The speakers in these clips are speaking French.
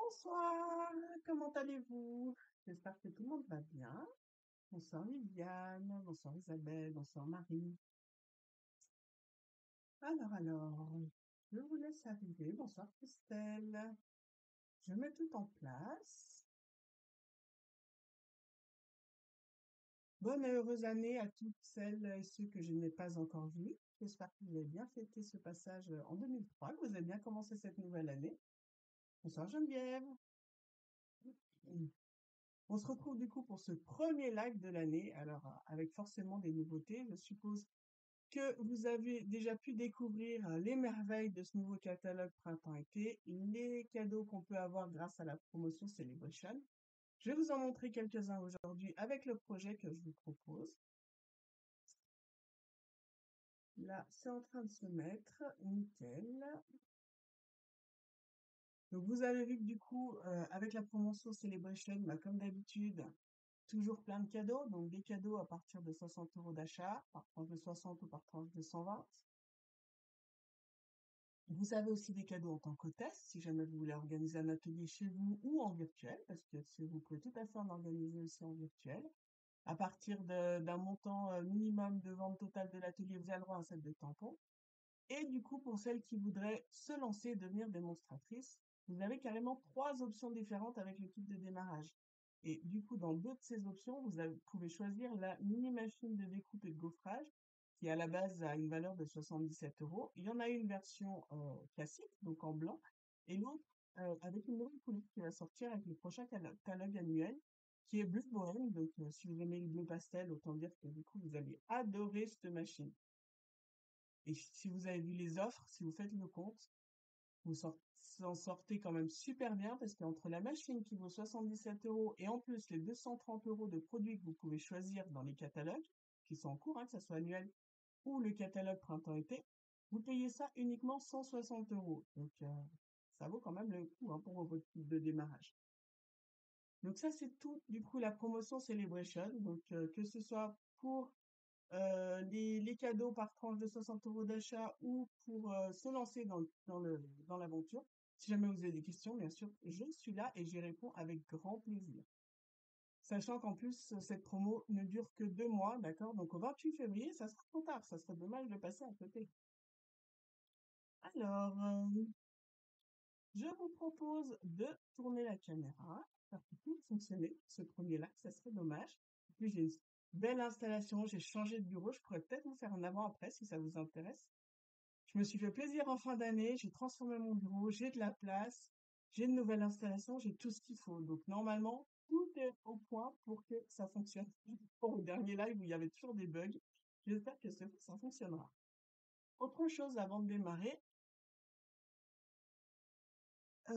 Bonsoir, comment allez-vous? J'espère que tout le monde va bien. Bonsoir Viviane, bonsoir Isabelle, bonsoir Marie. Alors, je vous laisse arriver. Bonsoir Christelle. Je mets tout en place. Bonne et heureuse année à toutes celles et ceux que je n'ai pas encore vus. J'espère que vous avez bien fêté ce passage en 2003, que vous avez bien commencé cette nouvelle année. Bonsoir Geneviève. On se retrouve du coup pour ce premier live de l'année. Alors, avec forcément des nouveautés, je suppose que vous avez déjà pu découvrir les merveilles de ce nouveau catalogue printemps-été, les cadeaux qu'on peut avoir grâce à la promotion Celebration. Je vais vous en montrer quelques-uns aujourd'hui avec le projet que je vous propose. Là, c'est en train de se mettre, nickel. Donc vous avez vu que du coup, avec la promotion Celebration, bah, comme d'habitude, toujours plein de cadeaux, donc des cadeaux à partir de 60 € d'achat, par tranche de 60 ou par tranche de 120. Vous avez aussi des cadeaux en tant qu'hôtesse, si jamais vous voulez organiser un atelier chez vous ou en virtuel, parce que vous pouvez tout à fait en organiser aussi en virtuel. À partir d'un montant minimum de vente totale de l'atelier, vous avez le droit à un set de tampons. Et du coup, pour celles qui voudraient se lancer et devenir démonstratrices, vous avez carrément 3 options différentes avec le kit de démarrage. Et du coup, dans 2 de ces options, pouvez choisir la mini machine de découpe et de gaufrage, qui à la base a une valeur de 77 €. Il y en a une version classique, donc en blanc, et l'autre avec une nouvelle couleur qui va sortir avec le prochain catalogue annuel, qui est bleu bohème. Donc, si vous aimez le bleu pastel, autant dire que du coup, vous allez adorer cette machine. Et si vous avez vu les offres, si vous faites le compte, en sortez quand même super bien parce qu'entre la machine qui vaut 77 € et en plus les 230 € de produits que vous pouvez choisir dans les catalogues, qui sont en cours, hein, que ce soit annuel ou le catalogue printemps-été, vous payez ça uniquement 160 €. Donc, ça vaut quand même le coup, hein, pour votre kit de démarrage. Donc ça, c'est tout, du coup, la promotion Celebration. Donc, que ce soit pour les cadeaux par tranche de 60 € d'achat ou pour se lancer dans l'aventure. Si jamais vous avez des questions, bien sûr, je suis là et j'y réponds avec grand plaisir. Sachant qu'en plus, cette promo ne dure que 2 mois, d'accord? Donc au 28 février, ça sera trop tard, ça serait dommage de passer à côté. Alors, je vous propose de tourner la caméra, faire tout fonctionner, ce premier live, ça serait dommage. En plus, j'ai une belle installation, j'ai changé de bureau, je pourrais peut-être vous faire un avant-après si ça vous intéresse. Je me suis fait plaisir en fin d'année, j'ai transformé mon bureau, j'ai de la place, j'ai une nouvelle installation, j'ai tout ce qu'il faut. Donc normalement, tout est au point pour que ça fonctionne. Pour le dernier live où il y avait toujours des bugs, j'espère que ça fonctionnera. Autre chose avant de démarrer,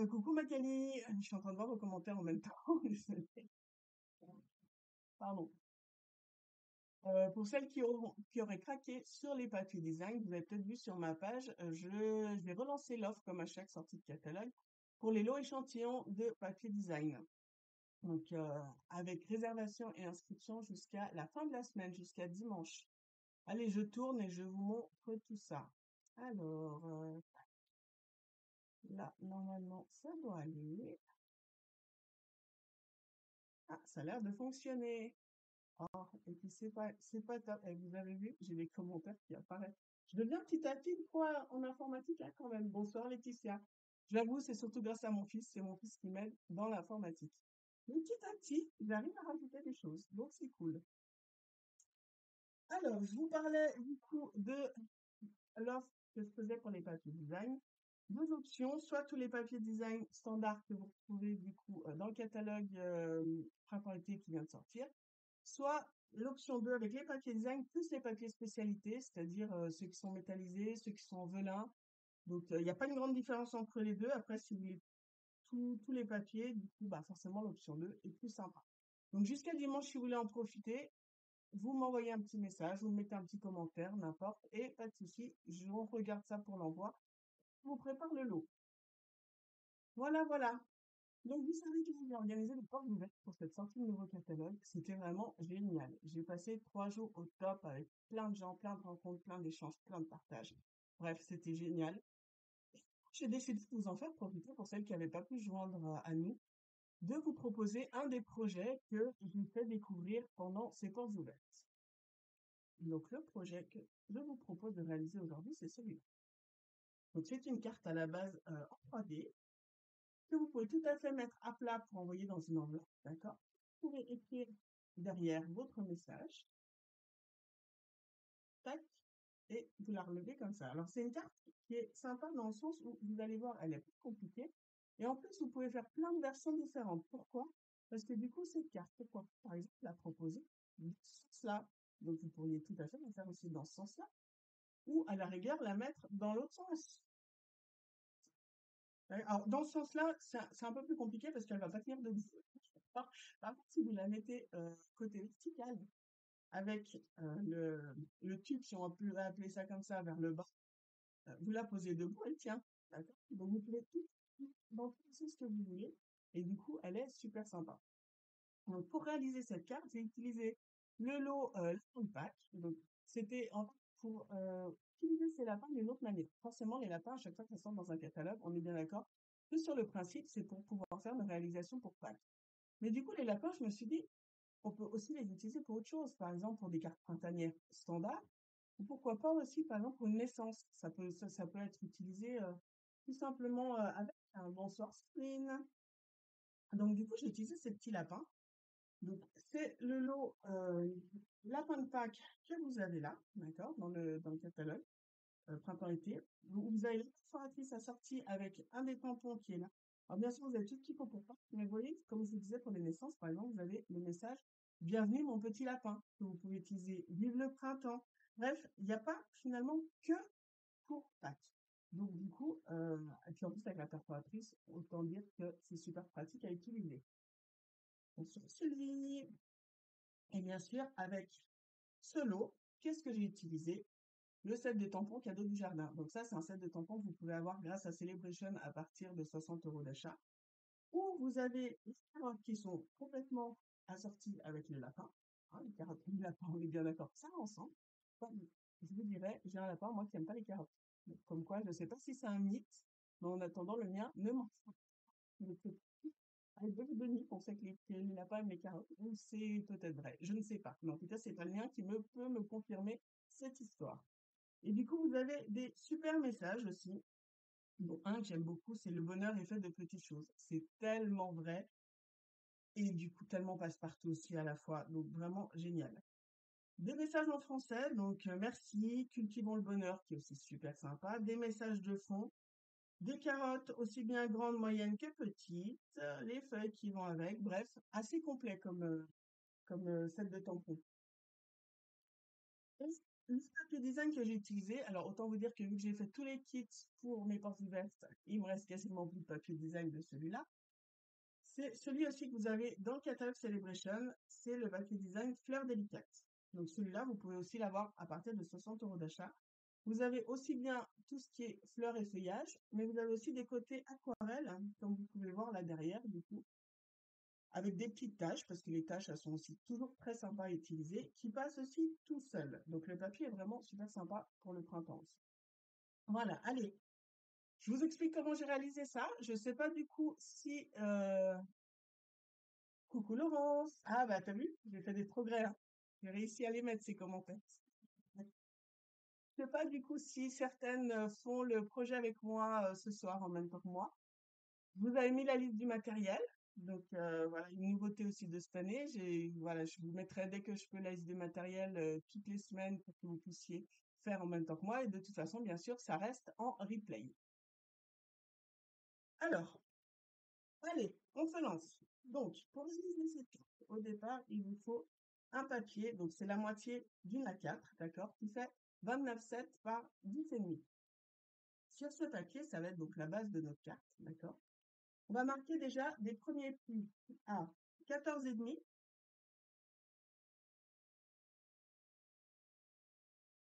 coucou Magali, je suis en train de voir vos commentaires en même temps, désolée. Pardon. Pour celles qui auraient craqué sur les papiers design, vous avez peut-être vu sur ma page, je vais relancer l'offre comme à chaque sortie de catalogue pour les lots échantillons de papier design. Donc, avec réservation et inscription jusqu'à la fin de la semaine, jusqu'à dimanche. Allez, je tourne et je vous montre tout ça. Alors, là, normalement, ça doit aller. Ah, ça a l'air de fonctionner. Oh, et puis c'est pas top. Et vous avez vu, j'ai des commentaires qui apparaissent. Je deviens petit à petit une fois en informatique, hein, quand même. Bonsoir Laetitia. J'avoue, c'est surtout grâce à mon fils. C'est mon fils qui m'aide dans l'informatique. Mais petit à petit, j'arrive à rajouter des choses. Donc c'est cool. Alors, je vous parlais du coup de l'offre que je faisais pour les papiers design. Deux options, soit tous les papiers design standards que vous retrouvez du coup dans le catalogue printemps-été qui vient de sortir, soit l'option 2 avec les papiers design plus les papiers spécialités, c'est-à-dire ceux qui sont métallisés, ceux qui sont en velin. Donc il n'y a pas une grande différence entre les deux. Après, si vous voulez tous les papiers, du coup, bah, forcément l'option 2 est plus sympa. Donc jusqu'à dimanche, si vous voulez en profiter, vous m'envoyez un petit message, vous me mettez un petit commentaire, n'importe, et pas de souci, on regarde ça pour l'envoi. Je vous prépare le lot. Voilà, voilà. Donc, vous savez que j'ai organisé des portes ouvertes pour cette sortie de nouveau catalogue. C'était vraiment génial. J'ai passé 3 jours au top avec plein de gens, plein de rencontres, plein d'échanges, plein de partages. Bref, c'était génial. j'ai décidé de vous en faire profiter pour celles qui n'avaient pas pu se joindre à nous, de vous proposer un des projets que je vous fais découvrir pendant ces portes ouvertes. Donc, le projet que je vous propose de réaliser aujourd'hui, c'est celui-là. Donc, c'est une carte à la base en 3D que vous pouvez tout à fait mettre à plat pour envoyer dans une enveloppe, d'accord? Vous pouvez écrire derrière votre message, tac, et vous la relevez comme ça. Alors, c'est une carte qui est sympa dans le sens où vous allez voir, elle est plus compliquée. Et en plus, vous pouvez faire plein de versions différentes. Pourquoi? Parce que du coup, cette carte, pourquoi par exemple la proposer dans ce sens-là. Donc, vous pourriez tout à fait la faire aussi dans ce sens-là. Ou à la rigueur, la mettre dans l'autre sens. Alors, dans ce sens-là, c'est un peu plus compliqué parce qu'elle va pas tenir debout. Par contre, si vous la mettez côté vertical, avec le tube, si on peut appeler ça comme ça, vers le bas, vous la posez debout, elle tient. D'accord? Donc, vous pouvez tout dans tous les sens que vous voulez. Et du coup, elle est super sympa. Donc, pour réaliser cette carte, j'ai utilisé le lot Lapin Pack. Donc, c'était en fait pour utiliser ces lapins d'une autre manière. Forcément, les lapins, à chaque fois qu'ils sont dans un catalogue, on est bien d'accord que sur le principe, c'est pour pouvoir faire une réalisation pour Pâques. Mais du coup, les lapins, je me suis dit, on peut aussi les utiliser pour autre chose. Par exemple, pour des cartes printanières standards. Ou pourquoi pas aussi, par exemple, pour une naissance. Ça peut être utilisé tout simplement avec un bonsoir screen. Donc, du coup, j'ai utilisé ces petits lapins. Donc, c'est le lot lapin de Pâques que vous avez là, d'accord, dans le catalogue printemps-été. Vous avez la perforatrice assortie avec un des tampons qui est là. Alors, bien sûr, vous avez tout ce qu'il faut pour Pâques, mais vous voyez, comme je vous disais pour les naissances, par exemple, vous avez le message Bienvenue mon petit lapin, que vous pouvez utiliser Vive le printemps. Bref, il n'y a pas finalement que pour Pâques. Donc, du coup, et puis en plus, avec la perforatrice, autant dire que c'est super pratique à utiliser. Donc, sur celui et bien sûr, avec ce lot, qu'est-ce que j'ai utilisé? Le set de tampons cadeau du jardin. Donc ça, c'est un set de tampons que vous pouvez avoir grâce à Celebration à partir de 60 € d'achat. Où vous avez les carottes qui sont complètement assorties avec le lapin. Hein, les carottes et le lapin, on est bien d'accord. Ça va ensemble. Comme je vous dirais, j'ai un lapin, moi, qui n'aime pas les carottes. Donc, comme quoi, je ne sais pas si c'est un mythe, mais en attendant, le mien ne mange pas. Avec beaucoup de nids, on sait que les lapins aiment les carottes, ou c'est peut-être vrai, je ne sais pas. Mais en tout cas, c'est pas le mien qui peut me confirmer cette histoire. Et du coup, vous avez des super messages aussi. Bon, un que j'aime beaucoup, c'est le bonheur est fait de petites choses. C'est tellement vrai et du coup tellement passe-partout aussi à la fois. Donc vraiment génial. Des messages en français, donc merci, cultivons le bonheur qui est aussi super sympa. Des messages de fond, des carottes aussi bien grandes, moyennes que petites, les feuilles qui vont avec, bref, assez complet comme set de tampons. Et le papier design que j'ai utilisé, alors autant vous dire que vu que j'ai fait tous les kits pour mes portes ouvertes, il me reste quasiment plus de papier design de celui-là. C'est celui aussi que vous avez dans le catalogue Celebration, c'est le papier design Fleur délicate. Donc celui-là, vous pouvez aussi l'avoir à partir de 60 € d'achat. Vous avez aussi bien tout ce qui est fleurs et feuillage, mais vous avez aussi des côtés aquarelles, hein, comme vous pouvez voir là derrière, du coup, avec des petites taches, parce que les taches, elles sont aussi toujours très sympas à utiliser, qui passent aussi tout seul. Donc le papier est vraiment super sympa pour le printemps aussi. Voilà, allez, je vous explique comment j'ai réalisé ça. Je sais pas du coup si... Coucou Laurence! Ah bah t'as vu, j'ai fait des progrès là. J'ai réussi à les mettre ces commentaires. Je sais pas du coup si certaines font le projet avec moi ce soir en même temps que moi. Je vous avez mis la liste du matériel. Donc voilà, une nouveauté aussi de cette année. Voilà, je vous mettrai dès que je peux la liste du matériel toutes les semaines pour que vous puissiez faire en même temps que moi. Et de toute façon, bien sûr, ça reste en replay. Alors, allez, on se lance. Donc, pour réaliser cette carte, au départ, il vous faut un papier. Donc, c'est la moitié d'une A4, d'accord, qui fait 29,7 par 10,5. Sur ce papier, ça va être donc la base de notre carte, d'accord. On va marquer déjà des premiers plis à 14,5.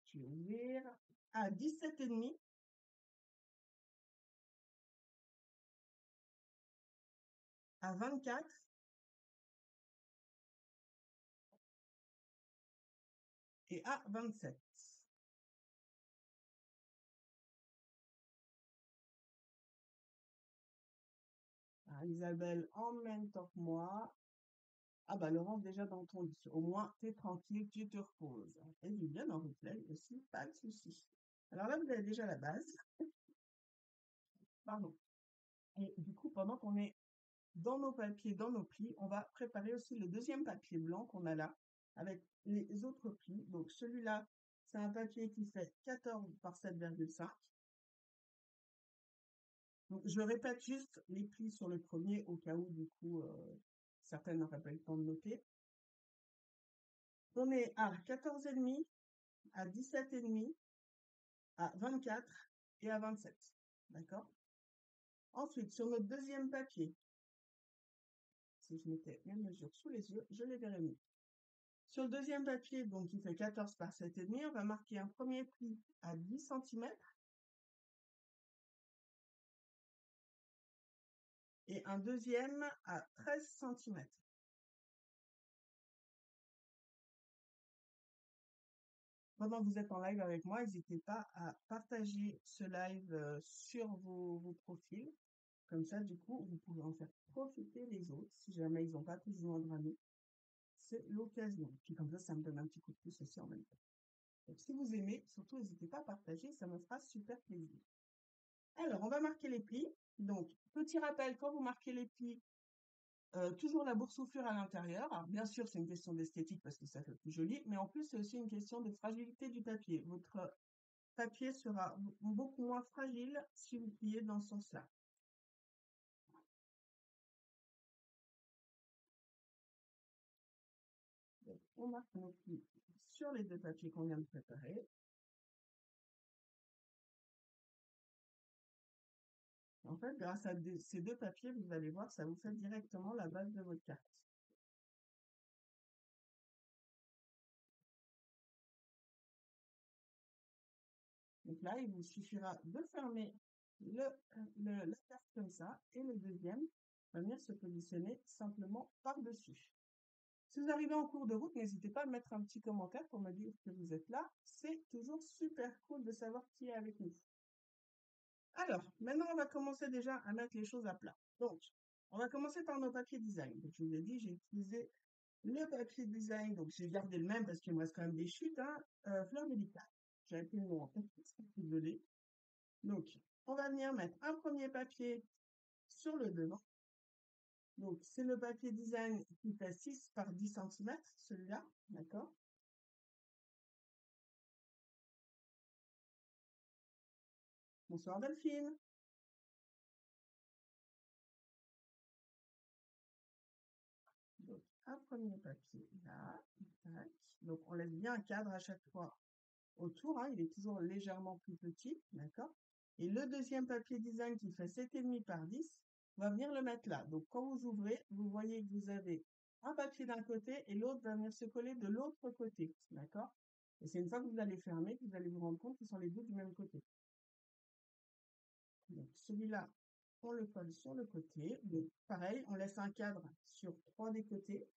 Je vais ouvrir à 17,5, à 24 et à 27. Isabelle en même temps que moi. Ah bah Laurence déjà dans ton lit. Au moins, t'es tranquille, tu te reposes. Et Viviane en replay aussi, pas de souci. Alors là, vous avez déjà la base. Pardon. Et du coup, pendant qu'on est dans nos papiers, dans nos plis, on va préparer aussi le deuxième papier blanc qu'on a là, avec les autres plis. Donc celui-là, c'est un papier qui fait 14 par 7,5. Donc je répète juste les plis sur le premier au cas où, du coup, certaines n'auraient pas eu le temps de noter. On est à 14,5, à 17,5, à 24 et à 27. D'accord? Ensuite, sur notre deuxième papier, si je mettais mes mesures sous les yeux, je les verrais mieux. Sur le deuxième papier, donc qui fait 14 par 7,5, on va marquer un premier pli à 10 cm et un deuxième à 13 cm. Pendant que vous êtes en live avec moi, n'hésitez pas à partager ce live sur vos profils. Comme ça, du coup, vous pouvez en faire profiter les autres si jamais ils n'ont pas pu se joindre à nous. C'est l'occasion. Puis comme ça me donne un petit coup de pouce aussi en même temps. Donc, si vous aimez, surtout n'hésitez pas à partager, ça me fera super plaisir. Alors, on va marquer les plis. Donc, petit rappel, quand vous marquez les plis, toujours la boursouflure à l'intérieur. Alors, bien sûr, c'est une question d'esthétique parce que ça fait plus joli, mais en plus, c'est aussi une question de fragilité du papier. Votre papier sera beaucoup moins fragile si vous pliez dans ce sens-là. Donc, on marque nos plis sur les deux papiers qu'on vient de préparer. En fait, grâce à ces deux papiers, vous allez voir, ça vous fait directement la base de votre carte. Donc là, il vous suffira de fermer la carte comme ça, et le deuxième va venir se positionner simplement par-dessus. Si vous arrivez en cours de route, n'hésitez pas à mettre un petit commentaire pour me dire que vous êtes là. C'est toujours super cool de savoir qui est avec nous. Alors, maintenant, on va commencer déjà à mettre les choses à plat. Donc, on va commencer par nos papiers design. Donc, je vous l'ai dit, j'ai utilisé le papier design. Donc, j'ai gardé le même parce qu'il me reste quand même des chutes. Fleur médicale. J'ai appelé le nom en fait, désolé. Donc, on va venir mettre un premier papier sur le devant. Donc, c'est le papier design qui fait 6 par 10 cm, celui-là, d'accord? Bonsoir Delphine. Donc, un premier papier là, tac. Donc, on laisse bien un cadre à chaque fois autour, il est toujours légèrement plus petit, d'accord? Et le deuxième papier design qui fait 7,5 par 10, on va venir le mettre là. Donc, quand vous ouvrez, vous voyez que vous avez un papier d'un côté et l'autre va venir se coller de l'autre côté, d'accord? Et c'est une fois que vous allez fermer que vous allez vous rendre compte qu'ils sont les deux du même côté. Donc, celui-là, on le colle sur le côté. Donc, pareil, on laisse un cadre sur 3 des côtés.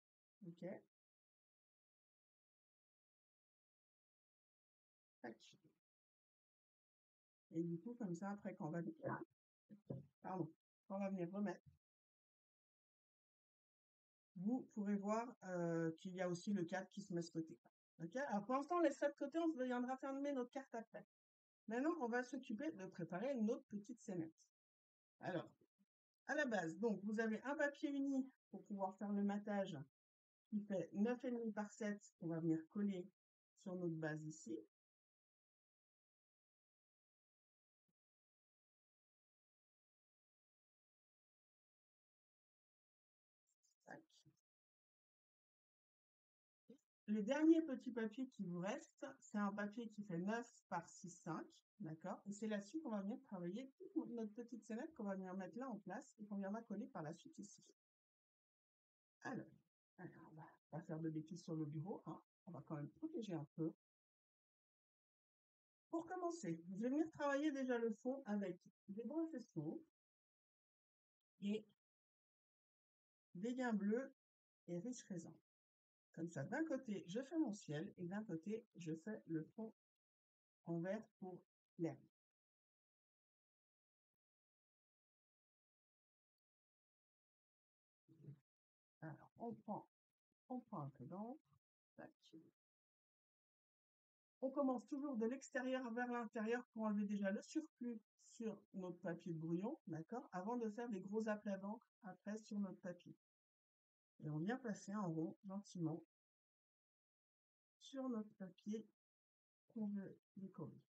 OK. Tac. Et du coup, comme ça, après, quand on va venir remettre, vous pourrez voir qu'il y a aussi le cadre qui se met de côté. OK. Alors, pour l'instant, on laisse ça de côté, on viendra fermer notre carte après. Maintenant, on va s'occuper de préparer notre petite scénette. Alors, à la base, donc, vous avez un papier uni pour pouvoir faire le matage qui fait 9,5 par 7 qu'on va venir coller sur notre base ici. Tac. Le dernier petit papier qui vous reste, c'est un papier qui fait 9 par 6,5, d'accord? Et c'est là-dessus qu'on va venir travailler toute notre petite scénette qu'on va venir mettre là en place et qu'on viendra coller par la suite ici. Alors, on va pas faire de bêtises sur le bureau, on va quand même protéger un peu. Pour commencer, je vais venir travailler déjà le fond avec des brosses fond et des gains bleus et riche raisin. Comme ça, d'un côté, je fais mon ciel et d'un côté, je fais le fond en vert pour l'herbe. on prend un peu d'encre. Tac. On commence toujours de l'extérieur vers l'intérieur pour enlever déjà le surplus sur notre papier de brouillon, d'accord, avant de faire des gros aplats d'encre après sur notre papier. Et on vient passer en rond gentiment sur notre papier qu'on veut décorer.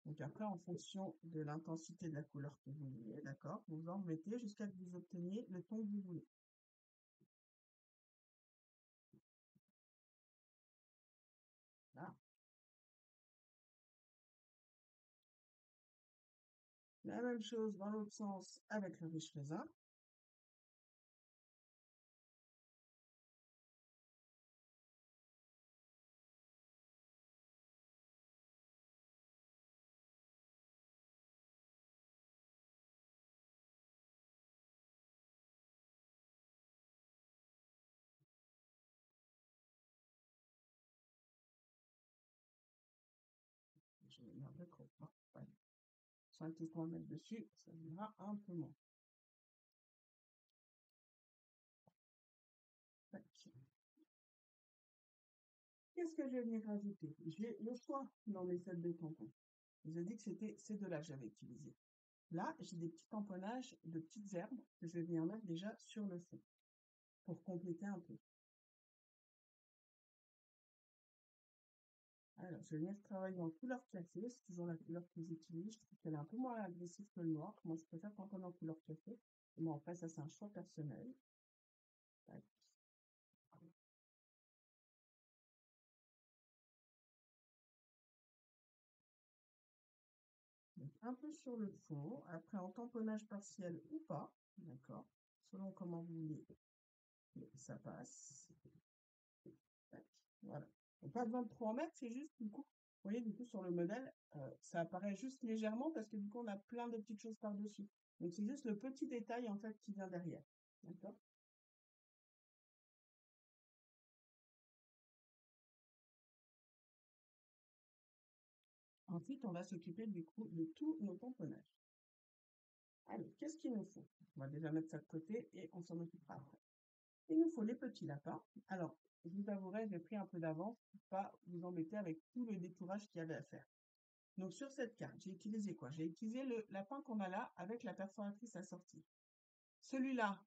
Donc après, en fonction de l'intensité de la couleur que vous voulez, d'accord, vous en mettez jusqu'à ce que vous obteniez le ton que vous voulez. Là. La même chose dans l'autre sens avec le riche raisin. Je vais un peu trop. Ouais. 5 qui se mettre dessus, ça viendra un peu moins. Tac. Qu'est-ce que je vais venir rajouter? J'ai le choix dans mes sets de tampons. Je vous ai dit que c'était ces deux-là que j'avais utilisés. Là, j'ai des petits tamponnages de petites herbes que je vais venir mettre déjà sur le fond pour compléter un peu. Alors, je vais venir travailler en couleur café, c'est toujours la couleur que j'utilise. Je trouve qu'elle est un peu moins agressive que le noir. Moi, je préfère tamponner en couleur café. Mais après, ça, c'est un choix personnel. Tac. Donc, un peu sur le fond, après en tamponnage partiel ou pas, d'accord, selon comment vous voulez que ça passe. Tac, voilà. Donc, pas besoin de trop en mettre, c'est juste du coup, vous voyez, du coup, sur le modèle, ça apparaît juste légèrement parce que du coup, on a plein de petites choses par-dessus. Donc, c'est juste le petit détail, en fait, qui vient derrière. D'accord? Ensuite, on va s'occuper du coup de tous nos tamponnages. Allez, qu'est-ce qu'il nous faut? On va déjà mettre ça de côté et on s'en occupera après. Il nous faut les petits lapins. Alors, je vous avouerai, j'ai pris un peu d'avance pour pas vous embêter avec tout le détourage qu'il y avait à faire. Donc, sur cette carte, j'ai utilisé quoi? J'ai utilisé le lapin qu'on a là avec la perforatrice assortie. Celui-là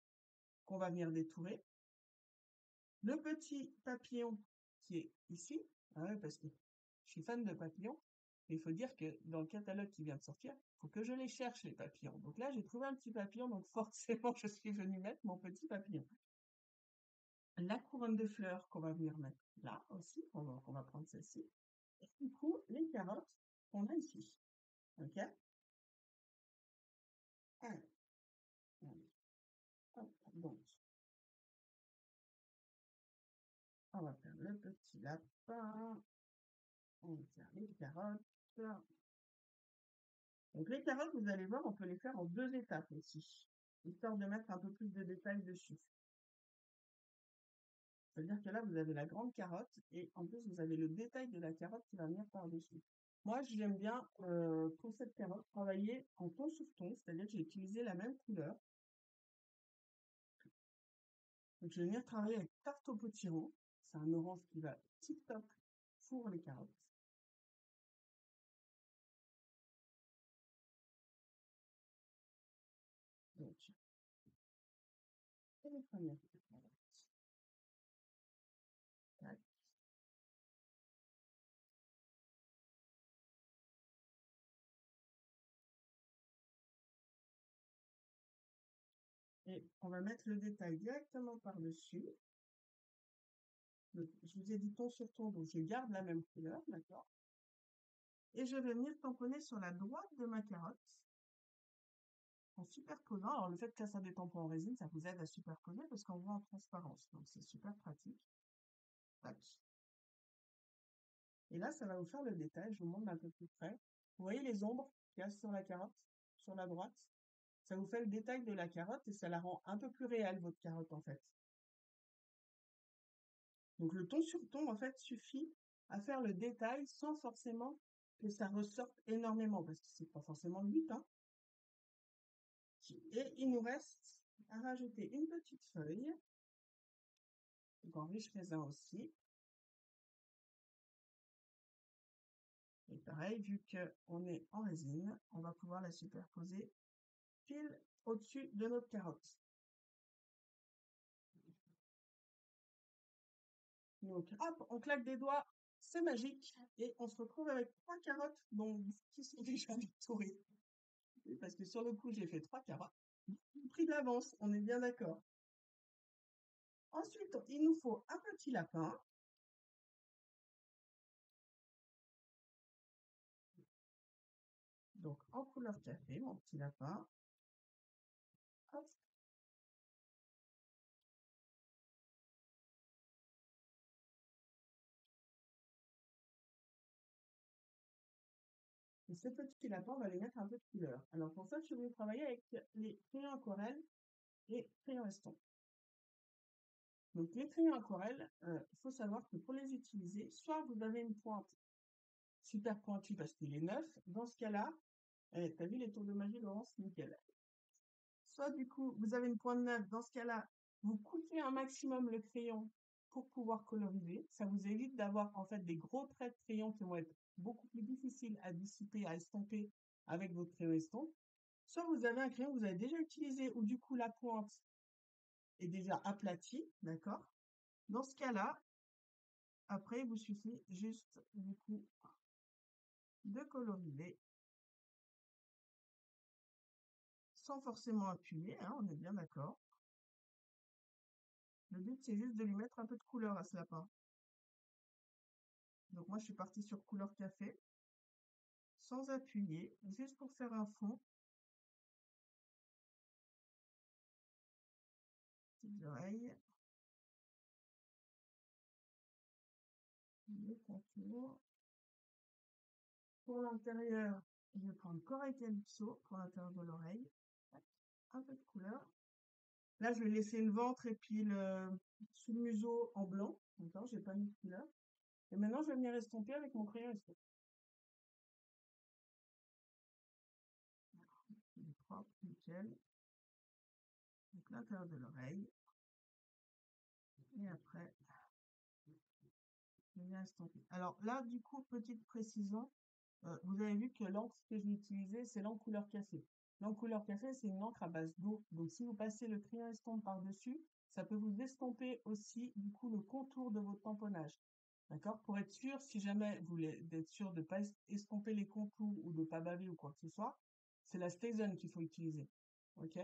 qu'on va venir détourer. Le petit papillon qui est ici. Ah ouais, parce que je suis fan de papillons. Il faut dire que dans le catalogue qui vient de sortir, il faut que je les cherche, les papillons. Donc là, j'ai trouvé un petit papillon, donc forcément, je suis venue mettre mon petit papillon. La couronne de fleurs qu'on va venir mettre là aussi, on va prendre celle-ci. Et du coup, les carottes qu'on a ici. OK? Alors, donc, on va faire le petit lapin. On va faire les carottes. Donc les carottes, vous allez voir, on peut les faire en deux étapes aussi, histoire de mettre un peu plus de détails dessus. C'est-à-dire que là, vous avez la grande carotte et en plus, vous avez le détail de la carotte qui va venir par-dessus. Moi, j'aime bien, pour cette carotte, travailler en ton sur ton, c'est-à-dire que j'ai utilisé la même couleur. Donc, je vais venir travailler avec Tarte au potiron. C'est un orange qui va tip-top pour les carottes. Donc, et les premières carottes. Tac. Et on va mettre le détail directement par-dessus. Je vous ai dit ton sur ton, donc je garde la même couleur, d'accord? Et je vais venir tamponner sur la droite de ma carotte en superposant. Alors, le fait que ça des tampons en résine, ça vous aide à superposer parce qu'on voit en transparence. Donc, c'est super pratique. Tac. Et là, ça va vous faire le détail. Je vous montre d'un peu plus près. Vous voyez les ombres qu'il y a sur la carotte, sur la droite? Ça vous fait le détail de la carotte et ça la rend un peu plus réelle, votre carotte, en fait. Donc, le ton sur ton, en fait, suffit à faire le détail sans forcément que ça ressorte énormément parce que c'est pas forcément le but, hein. Et il nous reste, à rajouter une petite feuille, donc en riche raisin aussi. Et pareil, vu qu'on est en résine, on va pouvoir la superposer pile au-dessus de notre carotte. Donc, hop, on claque des doigts, c'est magique, et on se retrouve avec 3 carottes, donc qui sont déjà détourées. Parce que sur le coup, j'ai fait 3 carottes. Pris d'avance, on est bien d'accord. Ensuite, il nous faut un petit lapin. Donc, en couleur café, mon petit lapin. Hop. Et ce petit lapin, on va lui mettre un peu de couleur. Alors, pour ça, je vais travailler avec les crayons aquarelle et crayons estompe. Donc, les crayons aquarelle, il faut savoir que pour les utiliser, soit vous avez une pointe super pointue parce qu'il est neuf. Dans ce cas-là, t'as vu les tours de magie, Laurence? Nickel. Soit du coup, vous avez une pointe neuve. Dans ce cas-là, vous coupez un maximum le crayon pour pouvoir coloriser. Ça vous évite d'avoir en fait des gros traits de crayon qui vont être beaucoup plus difficiles à dissiper, à estomper avec votre crayon estompe. Soit vous avez un crayon que vous avez déjà utilisé où du coup la pointe est déjà aplatie, d'accord? Dans ce cas-là, après, il vous suffit juste du coup de coloriser sans forcément appuyer, hein, on est bien d'accord. Le but, c'est juste de lui mettre un peu de couleur à ce lapin. Donc moi, je suis partie sur couleur café, sans appuyer, juste pour faire un fond. Petites oreilles, le contour. Pour l'intérieur, je vais prendre Corail Calypso pour l'intérieur de l'oreille. Un peu de couleur. Là, je vais laisser le ventre et puis le sous le museau en blanc. D'accord, j'ai pas mis de couleur. Et maintenant, je vais venir estomper avec mon crayon estompe. Il est propre, nickel. Donc l'intérieur de l'oreille. Et après, je viens estomper. Alors là, du coup, petite précision, vous avez vu que l'encre que j'ai utilisée, c'est l'encre couleur café. L'encre couleur café, c'est une encre à base d'eau. Donc si vous passez le crayon estompe par-dessus, ça peut vous estomper aussi, du coup, le contour de votre tamponnage. D'accord? Pour être sûr, si jamais vous voulez être sûr de ne pas estomper les contours ou de ne pas baver ou quoi que ce soit, c'est la StazOn qu'il faut utiliser. Ok?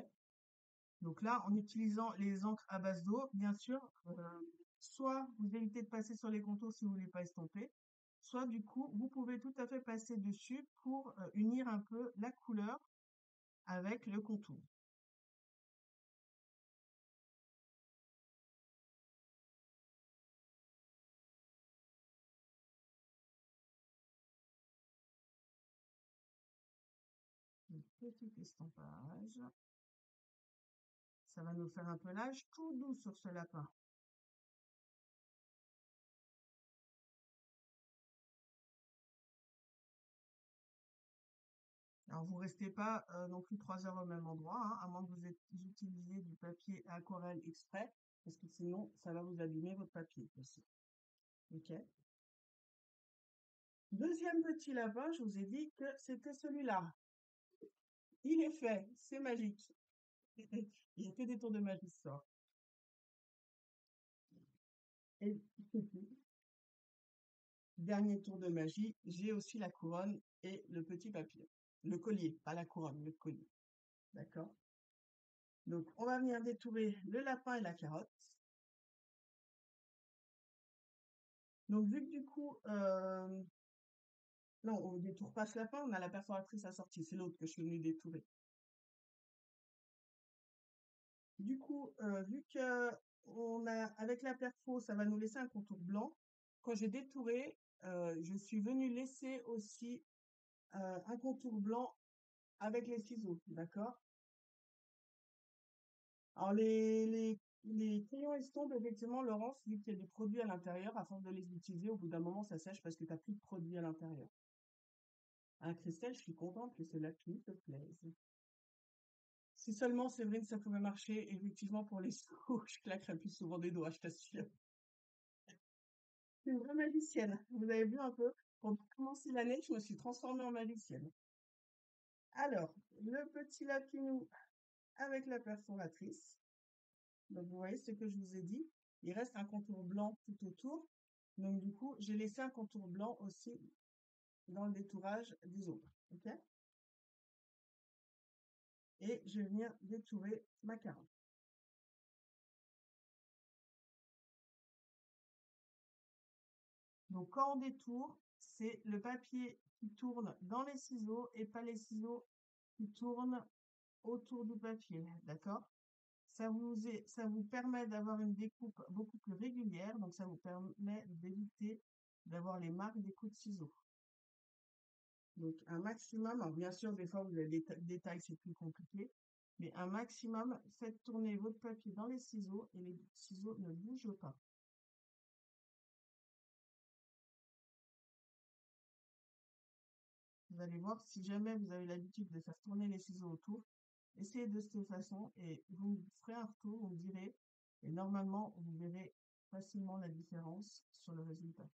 Donc là, en utilisant les encres à base d'eau, bien sûr, soit vous évitez de passer sur les contours si vous voulez pas estomper, soit du coup, vous pouvez tout à fait passer dessus pour unir un peu la couleur avec le contour. Donc, petit estampage. Ça va nous faire un pelage tout doux sur ce lapin. Alors, vous restez pas non plus 3 heures au même endroit, hein, à moins que vous utilisiez du papier aquarelle exprès, parce que sinon, ça va vous abîmer votre papier aussi. Ok. Deuxième petit lapin, je vous ai dit que c'était celui-là. Il est fait, c'est magique. Il y a que des tours de magie ce soir. Et dernier tour de magie, j'ai aussi la couronne et le petit papier. Le collier, pas la couronne, le collier. D'accord? Donc, on va venir détourer le lapin et la carotte. Donc, vu que du coup, non, on détourne pas ce lapin, on a la perforatrice assortie, c'est l'autre que je suis venue détourer. Du coup, vu que avec la perfo, ça va nous laisser un contour blanc. Quand j'ai détouré, je suis venue laisser aussi un contour blanc avec les ciseaux, d'accord? Alors les crayons estompes, effectivement, Laurence, vu qu'il y a des produits à l'intérieur, à force de les utiliser, au bout d'un moment, ça sèche parce que tu n'as plus de produits à l'intérieur. Christelle, je suis contente que cela te plaise. Si seulement Séverine, ça pouvait marcher, effectivement, pour les sous, je claquerais plus souvent des doigts, je t'assure. C'est une vraie magicienne. Vous avez vu un peu? Pour commencer l'année, je me suis transformée en magicienne. Alors, le petit lapinou avec la perforatrice. Donc, vous voyez ce que je vous ai dit. Il reste un contour blanc tout autour. Donc, du coup, j'ai laissé un contour blanc aussi dans le détourage des autres. OK? Et je vais venir détourer ma carotte. Donc, quand on détourne, c'est le papier qui tourne dans les ciseaux et pas les ciseaux qui tournent autour du papier. D'accord? Ça vous permet d'avoir une découpe beaucoup plus régulière, donc ça vous permet d'éviter d'avoir les marques des coups de ciseaux. Donc un maximum, alors bien sûr des fois vous avez des détails, c'est plus compliqué, mais un maximum, faites tourner votre papier dans les ciseaux et les ciseaux ne bougent pas. Vous allez voir, si jamais vous avez l'habitude de faire tourner les ciseaux autour, essayez de cette façon et vous me ferez un retour, vous me direz, et normalement vous verrez facilement la différence sur le résultat.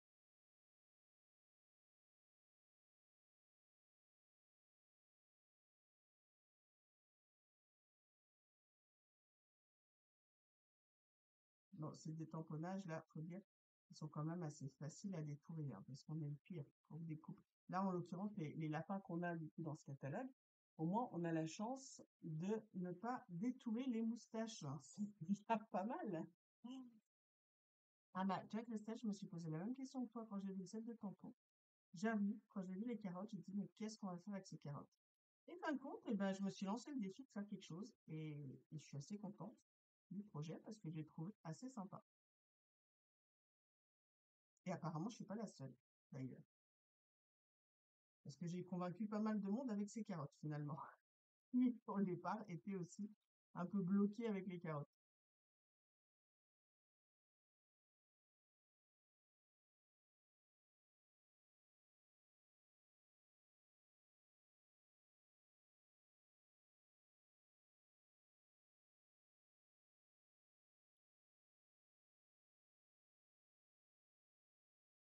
Bon, ces détamponnages-là, faut dire, ils sont quand même assez faciles à détourer, hein, parce qu'on est le pire pour découpe. Là, en l'occurrence, les lapins qu'on a du coup dans ce catalogue, au moins, on a la chance de ne pas détourer les moustaches, hein. C'est déjà pas mal. Ah bah, tu vois, Christelle, je me suis posé la même question que toi quand j'ai vu le set de tampons. J'avoue, quand j'ai vu les carottes, j'ai dit, mais qu'est-ce qu'on va faire avec ces carottes? Et fin de compte, eh ben, je me suis lancé le défi de faire quelque chose et je suis assez contente du projet parce que je l'ai trouvé assez sympa. Et apparemment, je suis pas la seule, d'ailleurs. Parce que j'ai convaincu pas mal de monde avec ces carottes, finalement. Qui, au départ, était aussi un peu bloqué avec les carottes.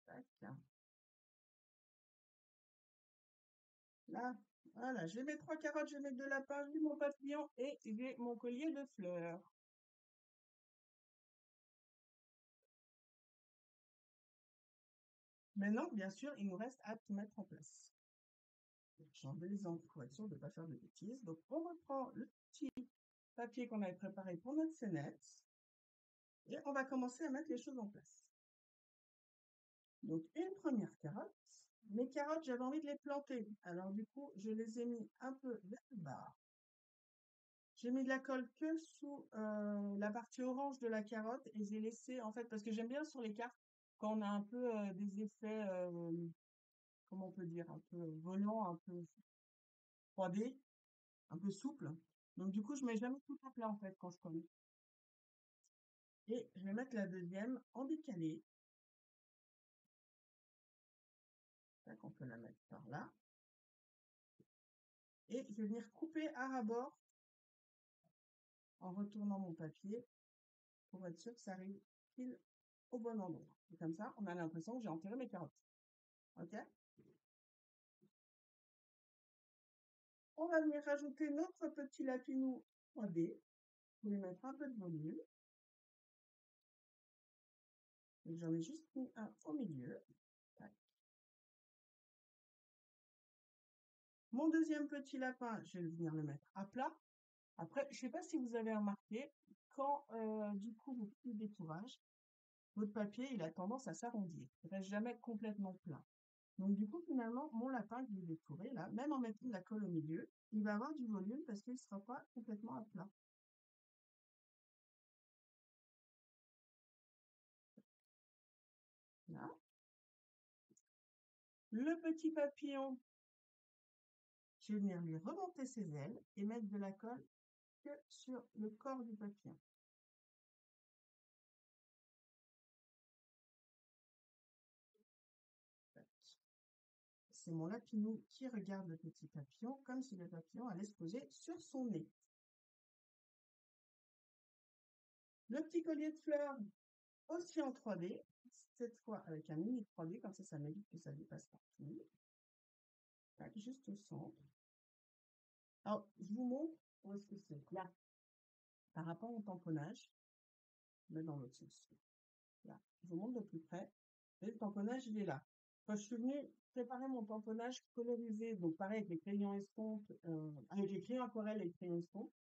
Tac. Là, voilà, j'ai mes 3 carottes, j'ai mes 2 lapins, j'ai mon papillon et j'ai mon collier de fleurs. Maintenant, bien sûr, il nous reste à tout mettre en place. J'enlève les encres pour être sûr de ne pas faire de bêtises. Donc, on reprend le petit papier qu'on avait préparé pour notre scénette et on va commencer à mettre les choses en place. Donc, une première carotte. Mes carottes, j'avais envie de les planter. Alors, du coup, je les ai mis un peu vers le bas. J'ai mis de la colle que sous la partie orange de la carotte et j'ai laissé, en fait, parce que j'aime bien sur les cartes, quand on a un peu des effets, comment on peut dire, un peu volants, un peu 3D, un peu souple. Donc, du coup, je mets jamais tout à plat, en fait, quand je colle. Et je vais mettre la deuxième en décalé. Tac, on peut la mettre par là. Et je vais venir couper à ras-bord en retournant mon papier pour être sûr que ça arrive pile au bon endroit. Et comme ça, on a l'impression que j'ai enterré mes carottes. OK? On va venir rajouter notre petit lapinou 3D. Pour lui mettre un peu de volume. J'en ai juste mis un au milieu. Tac. Mon deuxième petit lapin, je vais venir le mettre à plat. Après, je ne sais pas si vous avez remarqué, quand du coup vous faites le détourage, votre papier il a tendance à s'arrondir. Il ne reste jamais complètement plat. Donc du coup finalement, mon lapin que je vais détourer là, même en mettant de la colle au milieu, il va avoir du volume parce qu'il ne sera pas complètement à plat. Là. Le petit papillon, je vais venir lui remonter ses ailes et mettre de la colle que sur le corps du papillon. C'est mon lapinou qui regarde le petit papillon comme si le papillon allait se poser sur son nez. Le petit collier de fleurs, aussi en 3D, cette fois avec un mini 3D, comme ça m'évite que ça dépasse partout. Tac, juste au centre. Alors, je vous montre où est-ce que c'est. Là, par rapport au tamponnage, mais dans l'autre sens. Là, je vous montre de plus près. Et le tamponnage, il est là. Quand je suis venue préparer mon tamponnage colorisé, donc pareil avec les crayons escomptes, avec les crayons aquarelles et les crayons escomptes.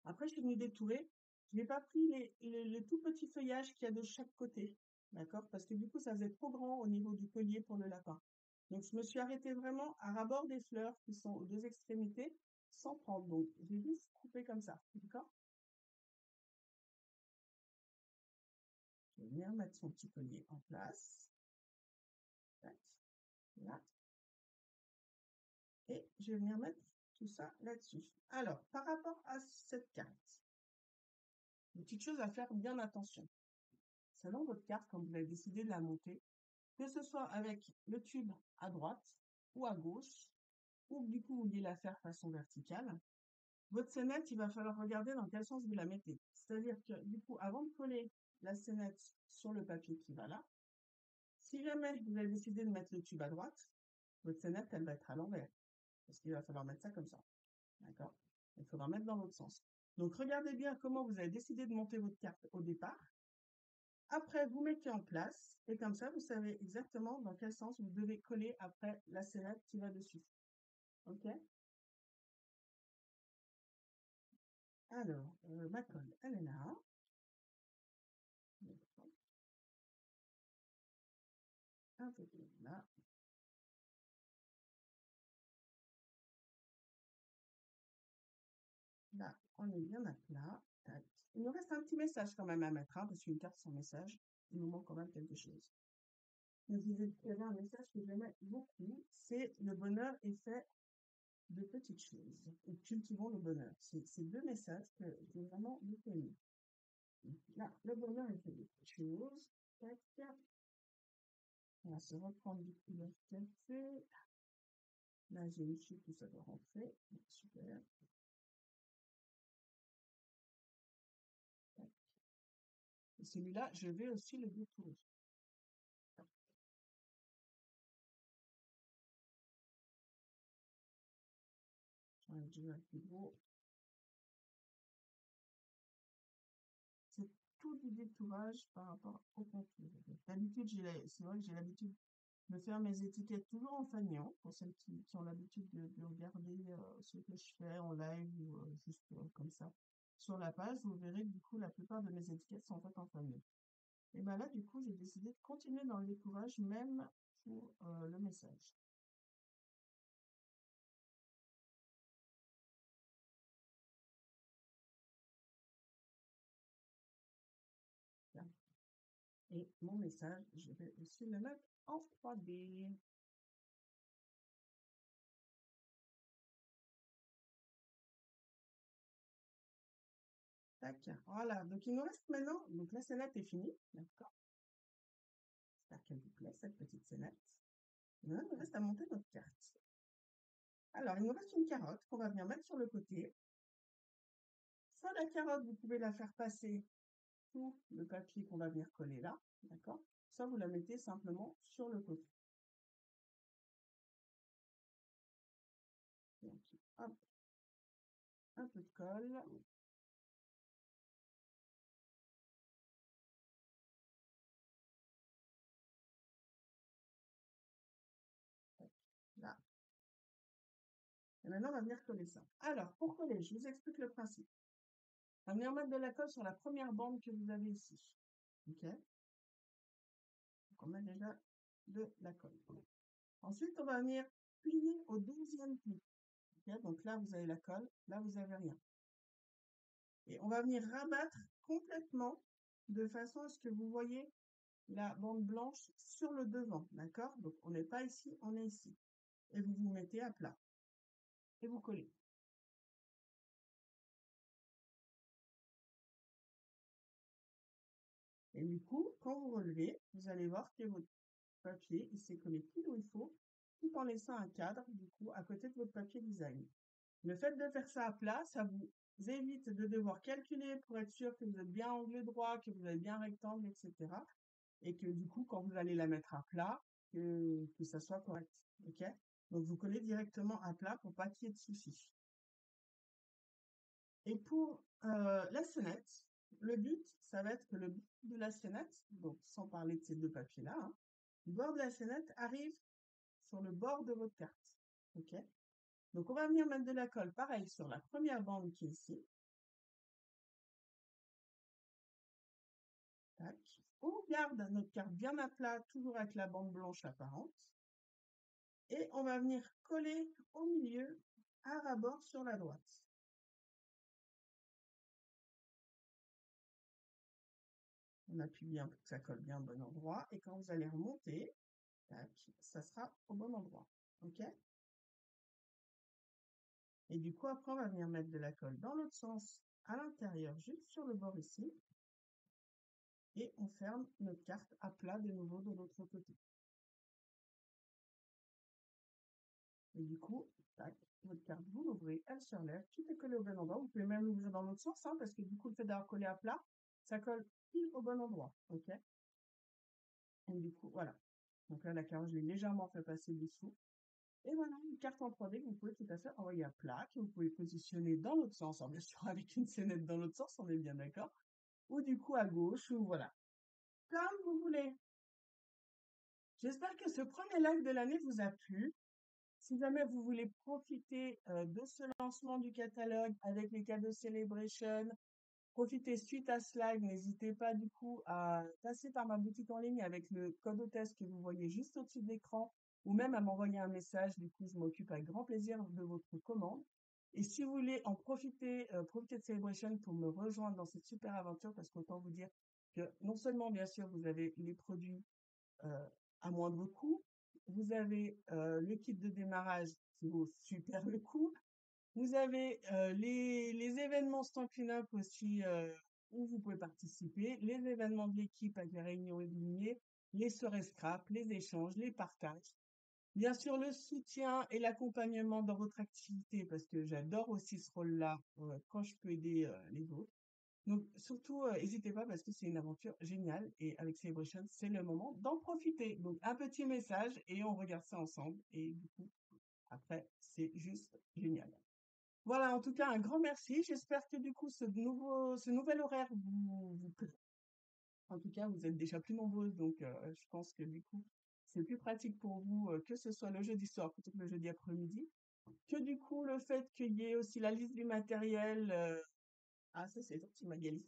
Après, je suis venue détourer. Je n'ai pas pris les tout petits feuillages qu'il y a de chaque côté. D'accord? Parce que du coup, ça faisait trop grand au niveau du collier pour le lapin. Donc, je me suis arrêtée vraiment à rabord des fleurs qui sont aux deux extrémités, sans prendre. Donc, j'ai juste coupé comme ça. D'accord? Je vais venir mettre son petit collier en place. Tac, là. Et je vais venir mettre tout ça là-dessus. Alors, par rapport à cette carte, une petite chose à faire bien attention. Selon votre carte, quand vous avez décidé de la monter, que ce soit avec le tube à droite ou à gauche, ou du coup vous voulez la faire façon verticale, votre scénette, il va falloir regarder dans quel sens vous la mettez. C'est-à-dire que du coup, avant de coller la scénette sur le papier qui va là, si jamais vous avez décidé de mettre le tube à droite, votre scénette, elle va être à l'envers. Parce qu'il va falloir mettre ça comme ça. D'accord? Il faudra mettre dans l'autre sens. Donc regardez bien comment vous avez décidé de monter votre carte au départ. Après, vous mettez en place, et comme ça, vous savez exactement dans quel sens vous devez coller après la scénette qui va dessus. Ok? Alors, ma colle, elle est là. Un peu là. Là, on est bien à plat. Tac. Il nous reste un petit message quand même à mettre, hein, parce qu'une carte sans message, il nous manque quand même quelque chose. Donc, il y avait un message que j'aimais beaucoup, c'est le bonheur est fait de petites choses. Et cultivons le bonheur. C'est deux messages que j'ai vraiment beaucoup aimés. Là, le bonheur est fait de petites choses. Tac, tac. On va se reprendre du coup le café. Là, j'ai une chute où ça doit rentrer. Super. Et celui-là, je vais aussi le détourer. J'en ai déjà un plus gros. C'est tout du détourage par rapport au contour. D'habitude, c'est vrai que j'ai l'habitude de faire mes étiquettes toujours en fanion, pour celles qui ont l'habitude de regarder ce que je fais en live ou juste comme ça sur la page. Vous verrez que du coup, la plupart de mes étiquettes sont faites en fanion. Et bien là, du coup, j'ai décidé de continuer dans le détourage, même pour le message. Et mon message, je vais aussi le mettre en 3D. Tac, voilà. Donc, il nous reste maintenant, donc la scénette est finie, d'accord? J'espère qu'elle vous plaît, cette petite scénette. Maintenant, il nous reste à monter notre carte. Alors, il nous reste une carotte qu'on va venir mettre sur le côté. Soit la carotte, vous pouvez la faire passer sous le papier qu'on va venir coller là, d'accord? Soit vous la mettez simplement sur le côté. Donc, hop, un peu de colle. Là. Et maintenant, on va venir coller ça. Alors, pour coller, je vous explique le principe. On va venir mettre de la colle sur la première bande que vous avez ici. Ok? Donc, on met déjà de la colle. Ensuite, on va venir plier au deuxième pli. Okay? Donc là, vous avez la colle. Là, vous n'avez rien. Et on va venir rabattre complètement de façon à ce que vous voyez la bande blanche sur le devant. D'accord? Donc, on n'est pas ici, on est ici. Et vous vous mettez à plat. Et vous collez. Et du coup, quand vous relevez, vous allez voir que votre papier, il s'est collé pile où il faut, tout en laissant un cadre, du coup, à côté de votre papier design. Le fait de faire ça à plat, ça vous évite de devoir calculer pour être sûr que vous êtes bien angle droit, que vous avez bien rectangle, etc. Et que du coup, quand vous allez la mettre à plat, que ça soit correct. Ok? Donc vous collez directement à plat pour pas qu'il y ait de soucis. Et pour la sonnette, le but, ça va être que le bord de la sonnette, donc sans parler de ces deux papiers-là, hein, le bord de la sonnette arrive sur le bord de votre carte. Ok? Donc on va venir mettre de la colle, pareil, sur la première bande qui est ici. Tac. On garde notre carte bien à plat, toujours avec la bande blanche apparente. Et on va venir coller au milieu, à ras-bord sur la droite. On appuie bien pour que ça colle bien au bon endroit. Et quand vous allez remonter, tac, ça sera au bon endroit. Ok? Et du coup, après, on va venir mettre de la colle dans l'autre sens, à l'intérieur, juste sur le bord ici. Et on ferme notre carte à plat de nouveau de l'autre côté. Et du coup, tac, votre carte, vous l'ouvrez, elle se relève, tout est collé au bon endroit. Vous pouvez même l'ouvrir dans l'autre sens, hein, parce que du coup, le fait d'avoir collé à plat, ça colle pile au bon endroit. Ok? Et du coup, voilà. Donc là, la carte, je l'ai légèrement fait passer dessous. Et voilà, une carte en 3D que vous pouvez tout à fait envoyer à plat, que vous pouvez positionner dans l'autre sens, alors bien sûr avec une scénette dans l'autre sens, on est bien d'accord, ou du coup à gauche, ou voilà, comme vous voulez. J'espère que ce premier live de l'année vous a plu. Si jamais vous voulez profiter de ce lancement du catalogue avec les cadeaux Celebration, profitez suite à ce live, n'hésitez pas du coup à passer par ma boutique en ligne avec le code hôtesse que vous voyez juste au-dessus de l'écran ou même à m'envoyer un message. Du coup, je m'occupe avec grand plaisir de votre commande. Et si vous voulez en profiter, profiter de Celebration pour me rejoindre dans cette super aventure, parce qu'autant vous dire que non seulement, bien sûr, vous avez les produits euh, à moindre coût, vous avez le kit de démarrage qui vaut super le coup, vous avez les événements Stampin' Up aussi où vous pouvez participer, les événements de l'équipe avec les réunions régulières, les soirées scrap, les échanges, les partages. Bien sûr, le soutien et l'accompagnement dans votre activité parce que j'adore aussi ce rôle-là quand je peux aider les autres. Donc surtout, n'hésitez pas parce que c'est une aventure géniale et avec Celebration, c'est le moment d'en profiter. Donc un petit message et on regarde ça ensemble et du coup, après, c'est juste génial. Voilà, en tout cas, un grand merci. J'espère que du coup, ce nouvel horaire vous plaît. En tout cas, vous êtes déjà plus nombreuses, donc je pense que du coup, c'est plus pratique pour vous que ce soit le jeudi soir plutôt que le jeudi après-midi. Que du coup, le fait qu'il y ait aussi la liste du matériel. Ah, ça, c'est gentil, Magali.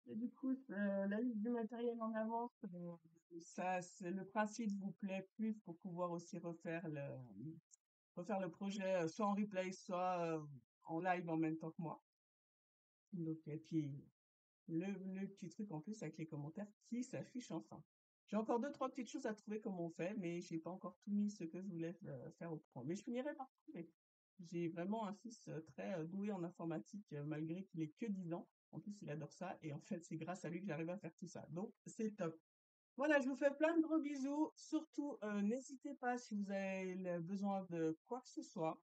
Et du coup, la liste du matériel en avance, ça, c'est le principe vous plaît plus pour pouvoir aussi refaire le projet soit en replay, soit en live en même temps que moi. Donc, et puis, le petit truc en plus avec les commentaires qui s'affichent enfin. J'ai encore deux, trois petites choses à trouver comme on fait, mais j'ai pas encore tout mis ce que je voulais faire au point. Mais je finirai par trouver. J'ai vraiment un fils très doué en informatique, malgré qu'il ait que 10 ans. En plus, il adore ça. Et en fait, c'est grâce à lui que j'arrive à faire tout ça. Donc, c'est top. Voilà, je vous fais plein de gros bisous. Surtout, n'hésitez pas si vous avez besoin de quoi que ce soit,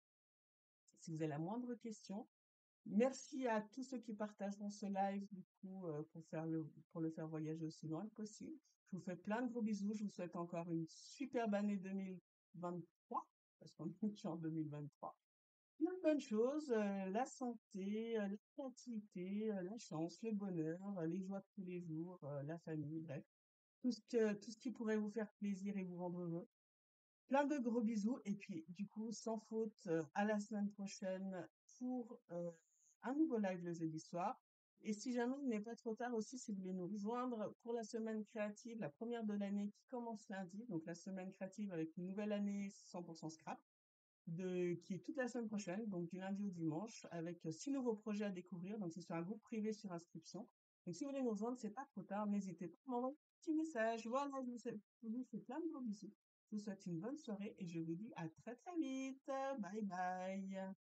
si vous avez la moindre question. Merci à tous ceux qui partageront ce live, du coup, pour le faire voyager aussi loin que possible. Je vous fais plein de gros bisous. Je vous souhaite encore une superbe année 2023, parce qu'on est déjà en 2023. Plein de bonnes choses, la santé, la créativité, la chance, le bonheur, les joies de tous les jours, la famille, bref. Tout ce qui pourrait vous faire plaisir et vous rendre heureux. Plein de gros bisous et puis du coup, sans faute, à la semaine prochaine pour un nouveau live le jeudi soir. Et si jamais il n'est pas trop tard aussi, si vous voulez nous rejoindre pour la semaine créative, la première de l'année qui commence lundi, donc la semaine créative avec une nouvelle année 100% scrap, qui est toute la semaine prochaine, donc du lundi au dimanche, avec 6 nouveaux projets à découvrir. Donc c'est sur un groupe privé sur inscription. Donc si vous voulez nous rejoindre, c'est pas trop tard, n'hésitez pas à m'envoyer un petit message. Voilà, je vous fais plein de gros bisous. Je vous souhaite une bonne soirée et je vous dis à très très vite. Bye bye.